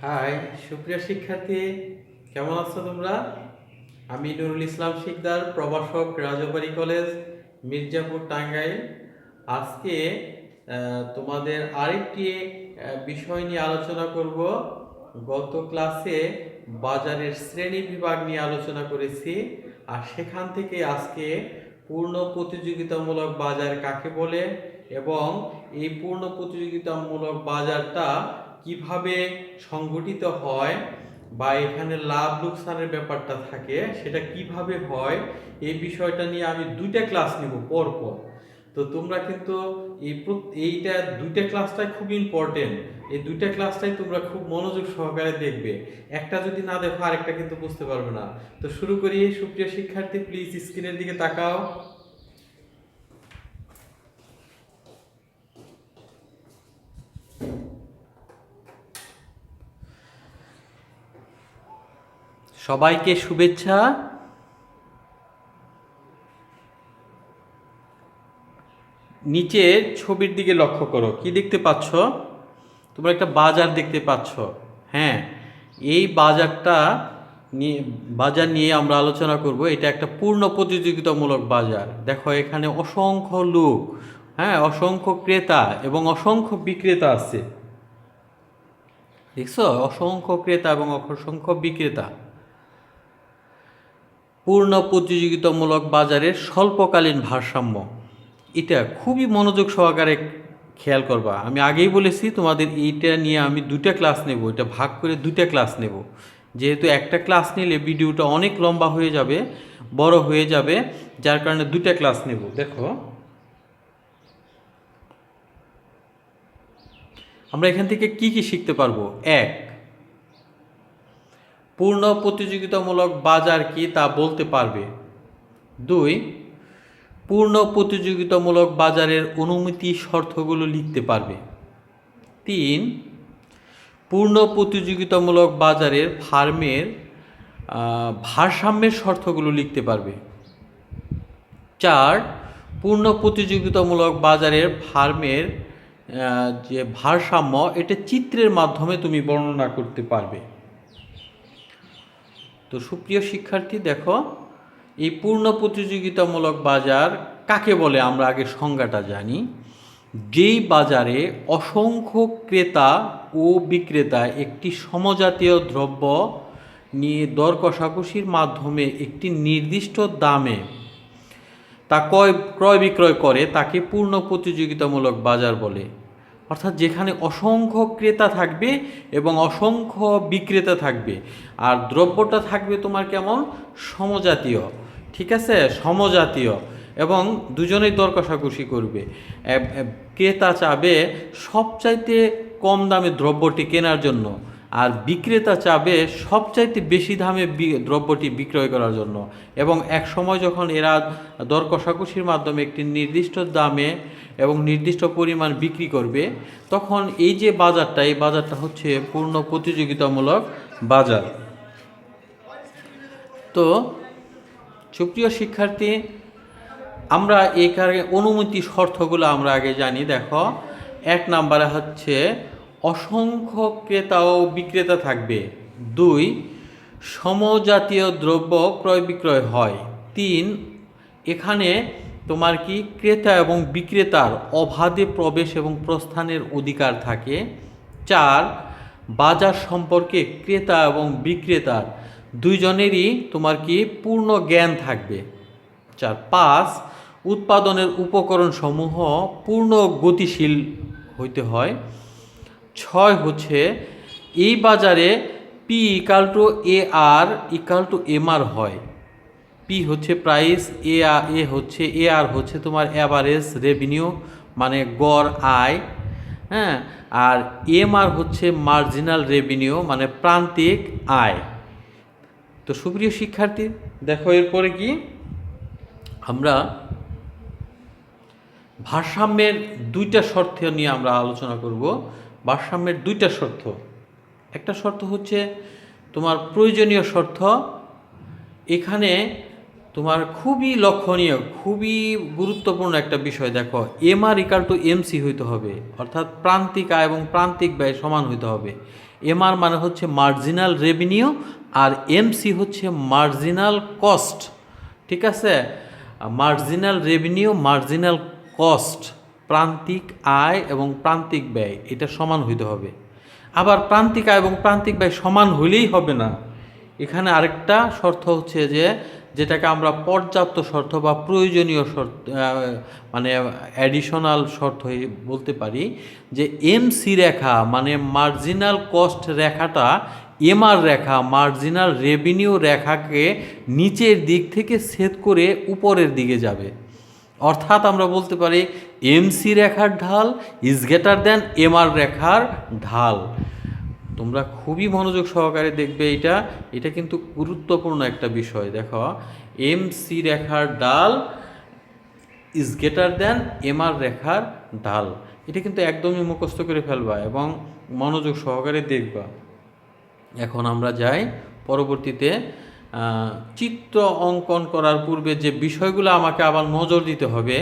High, সুপ্রিয় শিক্ষার্থী, কেমন আছো তোমরা? আমি নুরুল ইসলাম শিকদার, প্রভাষক, রাজবাড়ী কলেজ, মির্জাপুর, টাঙ্গাইল। আজকে তোমাদের আরেকটি বিষয় নিয়ে আলোচনা করব। গত ক্লাসে বাজারের শ্রেণী বিভাগ নিয়ে আলোচনা করেছি, আর সেখান থেকে আজকে পূর্ণ প্রতিযোগিতামূলক বাজার কাকে বলে এবং এই পূর্ণ প্রতিযোগিতামূলক বাজারটা কিভাবে সংগঠিত হয় বা এখানে লাভ লোকসানের ব্যাপারটা থাকে সেটা কিভাবে হয়, এই বিষয়টা নিয়ে আমি দুইটা ক্লাস নেব পরপর। তো তোমরা কিন্তু এইটা দুইটা ক্লাসটাই খুব ইম্পর্টেন্ট। এই দুইটা ক্লাসটাই তোমরা খুব মনোযোগ সহকারে দেখবে। একটা যদি না দেখো আরেকটা কিন্তু বুঝতে পারবে না। তো শুরু করি। সুপ্রিয় শিক্ষার্থী, প্লিজ স্ক্রিনের দিকে তাকাও। সবাইকে শুভেচ্ছা। নিচের ছবির দিকে লক্ষ্য করো, কি দেখতে পাচ্ছ? তোমরা একটা বাজার দেখতে পাচ্ছ। হ্যাঁ, এই বাজার নিয়ে আমরা আলোচনা করব। এটা একটা পূর্ণ প্রতিযোগিতামূলক বাজার। দেখো এখানে অসংখ্য লোক, হ্যাঁ, অসংখ্য ক্রেতা এবং অসংখ্য বিক্রেতা আছে। দেখছো, অসংখ্য ক্রেতা এবং অসংখ্য বিক্রেতা। পূর্ণ প্রতিযোগিতামূলক বাজারের স্বল্পকালীন ভারসাম্য, এটা খুবই মনোযোগ সহকারে খেয়াল করবা। আমি আগেই বলেছি তোমাদের এইটা নিয়ে আমি দুইটা ক্লাস নেব, এটা ভাগ করে দুইটা ক্লাস নেব। যেহেতু একটা ক্লাস নিলে ভিডিওটা অনেক লম্বা হয়ে যাবে, বড় হয়ে যাবে, যার কারণে দুইটা ক্লাস নেব। দেখো আমরা এখান থেকে কি কি শিখতে পারবো। এক, পূর্ণ প্রতিযোগিতামূলক বাজার কি তা বলতে পারবে। দুই, পূর্ণ প্রতিযোগিতামূলক বাজারের অনুমতি শর্তগুলো লিখতে পারবে। তিন, পূর্ণ প্রতিযোগিতামূলক বাজারের ফার্মের ভারসাম্যের শর্তগুলো লিখতে পারবে। চার, পূর্ণ প্রতিযোগিতামূলক বাজারের ফার্মের যে ভারসাম্য, এটা চিত্রের মাধ্যমে তুমি বর্ণনা করতে পারবে। তো সুপ্রিয় শিক্ষার্থী, দেখো এই পূর্ণ প্রতিযোগিতামূলক বাজার কাকে বলে আমরা আগে সংজ্ঞাটা জানি। যেই বাজারে অসংখ্য ক্রেতা ও বিক্রেতা একটি সমজাতীয় দ্রব্য নিয়ে দর কষাকষির মাধ্যমে একটি নির্দিষ্ট দামে তা ক্রয় বিক্রয় করে, তাকে পূর্ণ প্রতিযোগিতামূলক বাজার বলে। অর্থাৎ যেখানে অসংখ্য ক্রেতা থাকবে এবং অসংখ্য বিক্রেতা থাকবে, আর দ্রব্যটা থাকবে তোমার কেমন, সমজাতীয়। ঠিক আছে, সমজাতীয়, এবং দুজনেই দর কষাকষি করবে। ক্রেতা চাবে সবচাইতে কম দামে দ্রব্যটি কেনার জন্য, আর বিক্রেতা চাবে সবচাইতে বেশি দামে দ্রব্যটি বিক্রয় করার জন্য। এবং এক সময় যখন এরা দর কষাকষির মাধ্যমে একটি নির্দিষ্ট দামে এবং নির্দিষ্ট পরিমাণ বিক্রি করবে, তখন এই যে বাজারটা, এই বাজারটা হচ্ছে পূর্ণ প্রতিযোগিতামূলক বাজার। তো সুপ্রিয় শিক্ষার্থী, আমরা এই কারণে অনুমতি শর্তগুলো আমরা আগে জানি। দেখো, এক নম্বরে হচ্ছে অসংখ্য ক্রেতা ও বিক্রেতা থাকবে। দুই, সমজাতীয় দ্রব্য ক্রয় বিক্রয় হয়। তিন, এখানে তোমার কি ক্রেতা এবং বিক্রেতার অবাধে প্রবেশ এবং প্রস্থানের অধিকার থাকে। চার, বাজার সম্পর্কে ক্রেতা এবং বিক্রেতার দুইজনেরই তোমার কি পূর্ণ জ্ঞান থাকবে। চার, পাঁচ, উৎপাদনের উপকরণ সমূহ পূর্ণ গতিশীল হইতে হয়। ছয় হচ্ছে এই বাজারে P equal to A R equal to M R হয়। পি হচ্ছে প্রাইস, এ হচ্ছে এ আর হচ্ছে তোমার অ্যাভারেজ রেভিনিউ মানে গড় আয়, হ্যাঁ, আর এম আর হচ্ছে মার্জিনাল রেভিনিউ মানে প্রান্তিক আয়। তো সুপ্রিয় শিক্ষার্থী, দেখো এরপরে কি আমরা ভারসাম্যের দুইটা শর্ত নিয়ে আমরা আলোচনা করব। ভারসাম্যের দুইটা শর্ত, একটা শর্ত হচ্ছে তোমার প্রয়োজনীয় শর্ত। এখানে তোমার খুবই লক্ষণীয়, খুবই গুরুত্বপূর্ণ একটা বিষয়। দেখো, M R equal to MC হইতে হবে, অর্থাৎ প্রান্তিক আয় এবং প্রান্তিক ব্যয় সমান হইতে হবে। এমআর মানে হচ্ছে মার্জিনাল রেভিনিউ, আর এমসি হচ্ছে মার্জিনাল কস্ট। ঠিক আছে, মার্জিনাল রেভিনিউ, মার্জিনাল কস্ট, প্রান্তিক আয় এবং প্রান্তিক ব্যয় এটা সমান হইতে হবে। আবার প্রান্তিক আয় এবং প্রান্তিক ব্যয় সমান হইলেই হবে না, এখানে আরেকটা শর্ত হচ্ছে যে যেটাকে আমরা পর্যাপ্ত শর্ত বা প্রয়োজনীয় শর্ত মানে অ্যাডিশনাল শর্ত বলতে পারি, যে এমসি রেখা মানে মার্জিনাল কস্ট রেখাটা এমআর রেখা মার্জিনাল রেভিনিউ রেখাকে নিচের দিক থেকে ছেদ করে উপরের দিকে যাবে। অর্থাৎ আমরা বলতে পারি এমসি রেখার ঢাল ইজ গ্রেটার দ্যান এমআর রেখার ঢাল। তোমরা খুবই মনোযোগ সহকারে দেখবে, এটা কিন্তু গুরুত্বপূর্ণ একটা বিষয়। দেখো, এমসি রেখার ঢাল ইজ গ্রেটার দ্যান এমআর রেখার ঢাল, এটা কিন্তু একদমই মুখস্থ করে ফেলবা এবং মনোযোগ সহকারে দেখবা। এখন আমরা যাই পরবর্তীতে, চিত্র অঙ্কন করার পূর্বে যে বিষয়গুলো আমাকে আবার নজর দিতে হবে,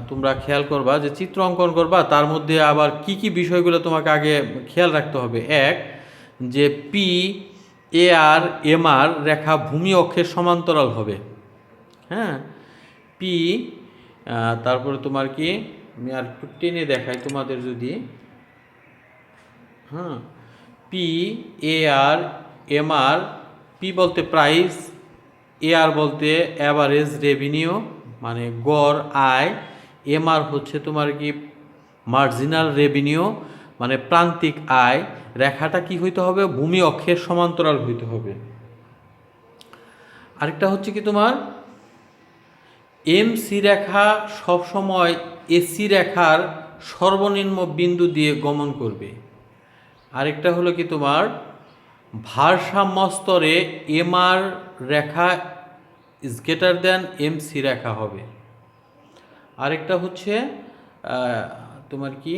তোমরা খেয়াল করবা যে চিত্র অঙ্কন করবা, তার মধ্যে আবার কি কি বিষয়গুলো তোমাকে আগে খেয়াল রাখতে হবে। এক, যে পি এ আর এম আর রেখা ভূমি অক্ষের সমান্তরাল হবে। হ্যাঁ, পি, তারপরে তোমার কি, আমি আর একটু টেনে দেখাই তোমাদের যদি, হ্যাঁ, P A R M R, P বলতে প্রাইস, এ আর বলতে অ্যাভারেজ রেভিনিউ মানে গড় আয়, এম আর হচ্ছে তোমার কি মার্জিনাল রেভিনিউ মানে প্রান্তিক আয়। রেখাটা কি হইতে হবে, ভূমি অক্ষের সমান্তরাল হইতে হবে। আরেকটা হচ্ছে কি তোমার এমসি রেখা সবসময় এসি রেখার সর্বনিম্ন বিন্দু দিয়ে গমন করবে। আরেকটা হলো কি তোমার ভারসাম্য স্তরে এমআর রেখা ইজ গ্রেটার দ্যান এমসি রেখা হবে। আরেকটা হচ্ছে তোমার কি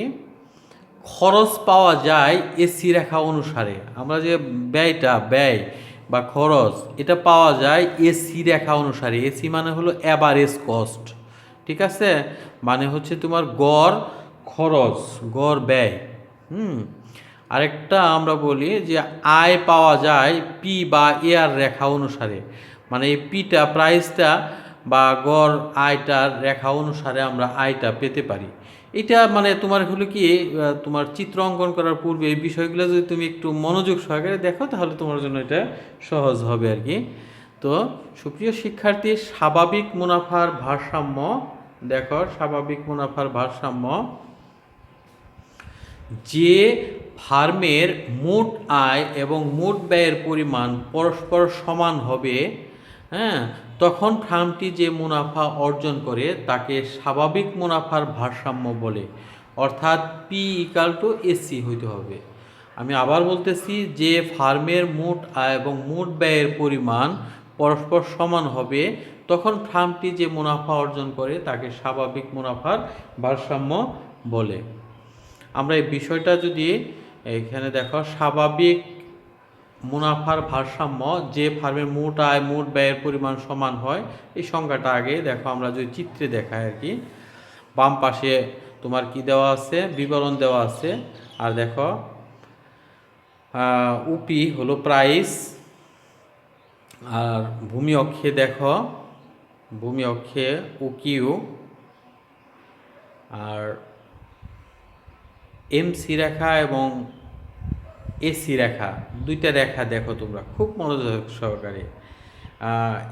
খরচ পাওয়া যায় এসি রেখা অনুসারে। আমরা যে ব্যয় বা খরচ এটা পাওয়া যায় এসি রেখা অনুসারে। এসি মানে হলো অ্যাভারেজ কস্ট, ঠিক আছে, মানে হচ্ছে তোমার গড় খরচ, গড় ব্যয়। আরেকটা আমরা বলি যে আয় পাওয়া যায় পি বা এআর রেখা অনুসারে, মানে এই পিটা প্রাইসটা বা গড় আয়টার রেখা অনুসারে আমরা আয়টা পেতে পারি। এটা মানে তোমার হলো কি, তোমার চিত্র অঙ্কন করার পূর্বে এই বিষয়গুলো যদি তুমি একটু মনোযোগ সহকারে দেখো তাহলে তোমার জন্য এটা সহজ হবে আর কি। তো সুপ্রিয় শিক্ষার্থী, স্বাভাবিক মুনাফার ভারসাম্য দেখো, স্বাভাবিক মুনাফার ভারসাম্য যে ফার্মের মোট আয় এবং মোট ব্যয়ের পরিমাণ পরস্পর সমান হবে, হ্যাঁ, তখন ফার্মটি যে মুনাফা অর্জন করে তাকে স্বাভাবিক মুনাফার ভারসাম্য বলে। অর্থাৎ পি ইকাল টু এসি হইতে হবে। আমি আবার বলতেছি, যে ফার্মের মোট আয় এবং মোট ব্যয়ের পরিমাণ পরস্পর সমান হবে তখন ফার্মটি যে মুনাফা অর্জন করে তাকে স্বাভাবিক মুনাফার ভারসাম্য বলে। আমরা এই বিষয়টা যদি এখানে দেখো, স্বাভাবিক মুনাফার ভারসাম্য যে ফার্মের মোট আয় মোট ব্যয়ের পরিমাণ সমান হয়, এই সংজ্ঞাটা আগে দেখো আমরা যদি চিত্রে দেখাই আর কি। বাম পাশে তোমার কি দেওয়া আছে, বিবরণ দেওয়া আছে। আর দেখো উপি হলো প্রাইস, আর ভূমি অক্ষে দেখো, ভূমি অক্ষে উকিউ, আর এমসি রেখা এবং এসি রেখা, দুইটা রেখা দেখো তোমরা খুব মনোযোগ সহকারে।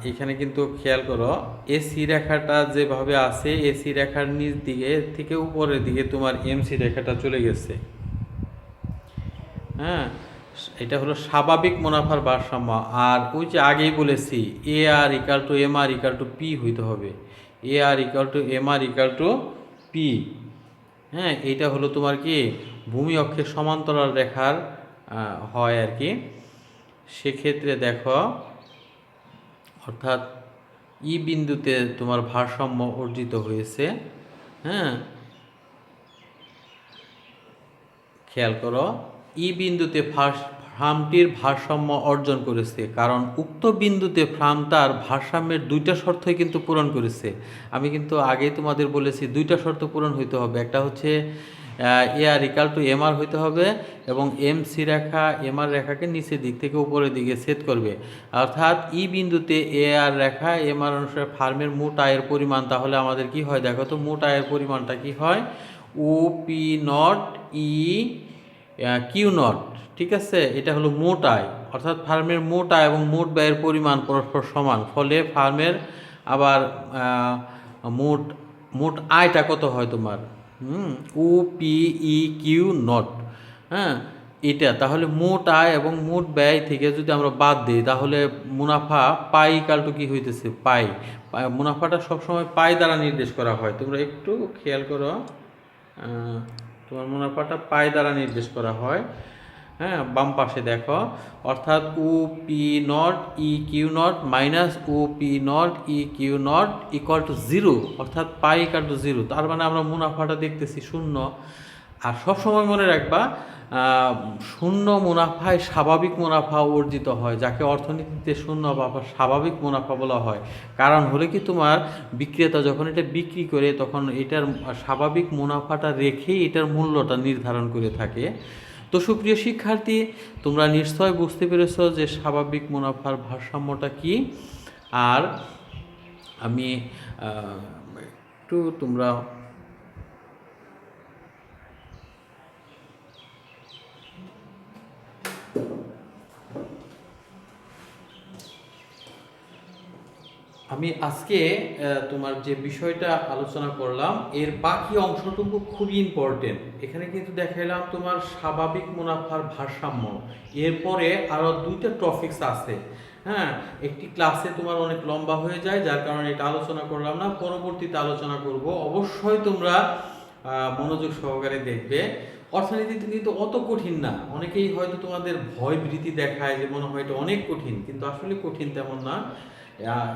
এখানে কিন্তু খেয়াল করো, এসি রেখাটা যেভাবে আছে, এসি রেখার নিচ দিকে থেকে উপরের দিকে তোমার এমসি রেখাটা চলে গেছে। হ্যাঁ, এটা হলো স্বাভাবিক মুনাফার ভারসাম্য। আর ওই যে আগেই বলেছি, A R equal to M R equal to P হইতে হবে। A R equal to M R equal to P. হ্যাঁ, এইটা হলো তোমার কি ভূমি অক্ষের সমান্তরাল রেখার হয় আর কি। সেক্ষেত্রে দেখো, অর্থাৎ ই বিন্দুতে তোমার ভারসাম্য অর্জিত হয়েছে। হ্যাঁ, খেয়াল করো, ই বিন্দুতে ফার্মটির ভারসাম্য অর্জন করেছে, কারণ উক্ত বিন্দুতে ফার্ম তার ভারসাম্যের দুইটা শর্তই কিন্তু পূরণ করেছে। আমি কিন্তু আগেই তোমাদের বলেছি দুইটা শর্ত পূরণ হইতে হবে। একটা হচ্ছে এ আর ইকাল টু এম আর হইতে হবে এবং এম সি রেখা এম আর রেখাকে নিচের দিক থেকে উপরের দিকে ছেদ করবে, অর্থাৎ ই বিন্দুতে এ আর রেখা এম আর অনুসারে ফার্মের মোট আয়ের পরিমাণ। তাহলে আমাদের কি হয় দেখো তো, মোট আয়ের পরিমাণটা কি হয়, O P nought E Q nought, ঠিক আছে, এটা হলো মোট আয়, অর্থাৎ ফার্মের মোট আয় এবং মোট ব্যয়ের পরিমাণ পরস্পর সমান, ফলে ফার্মের আবার মোট মোট আয়টা কত হয় তোমার, O P E Q nought, হ্যাঁ এটা। তাহলে মোট আয় এবং মোট ব্যয় থেকে যদি আমরা বাদ দিই তাহলে মুনাফা পাই ইকাল টু কি হইতেছে, পাই। মুনাফাটা সবসময় পাই দ্বারা নির্দেশ করা হয়, তোমরা একটু খেয়াল করো, তোমার মুনাফাটা পাই দ্বারা নির্দেশ করা হয়, হ্যাঁ বাম পাশে দেখো, অর্থাৎ O P nought E Q nought minus O P nought E Q nought equal to zero, অর্থাৎ পাই ইকুয়াল টু জিরো। তার মানে আমরা মুনাফাটা দেখতেছি শূন্য। আর সবসময় মনে রাখবা, শূন্য মুনাফায় স্বাভাবিক মুনাফা অর্জিত হয়, যাকে অর্থনীতিতে শূন্য বা স্বাভাবিক মুনাফা বলা হয়। কারণ হলে কি, তোমার বিক্রেতা যখন এটা বিক্রি করে তখন এটার স্বাভাবিক মুনাফাটা রেখেই এটার মূল্যটা নির্ধারণ করে থাকে। তো সুপ্রিয় শিক্ষার্থী, তোমরা নিশ্চয় বুঝতে পেরেছ যে স্বাভাবিক মুনাফার ভারসাম্যটা কি। আর আমি একটু তোমরা আমি আজকে তোমার যে বিষয়টা আলোচনা করলাম এর বাকি অংশটুকু খুবই ইম্পর্টেন্ট। এখানে কিন্তু দেখাইলাম তোমার স্বাভাবিক মুনাফার ভারসাম্য, এরপরে আরও দুইটা টপিকস আছে, হ্যাঁ একটি ক্লাসে তোমার অনেক লম্বা হয়ে যায়, যার কারণে এটা আলোচনা করলাম না, পরবর্তীতে আলোচনা করব। অবশ্যই তোমরা মনোযোগ সহকারে দেখবে। অর্থনীতিতে কিন্তু অত কঠিন না, অনেকেই হয়তো তোমাদের ভয় ভীতি দেখায় যে মনে হয় এটা অনেক কঠিন, কিন্তু আসলে কঠিন তেমন না।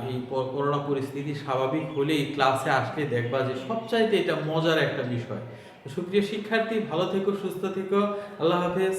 এই করোনা পরিস্থিতি স্বাভাবিক হলেই ক্লাসে আসলে দেখবা যে সবচাইতে এটা মজার একটা বিষয়। সুপ্রিয় শিক্ষার্থী, ভালো থেকো, সুস্থ থেকো, আল্লাহ হাফেজ।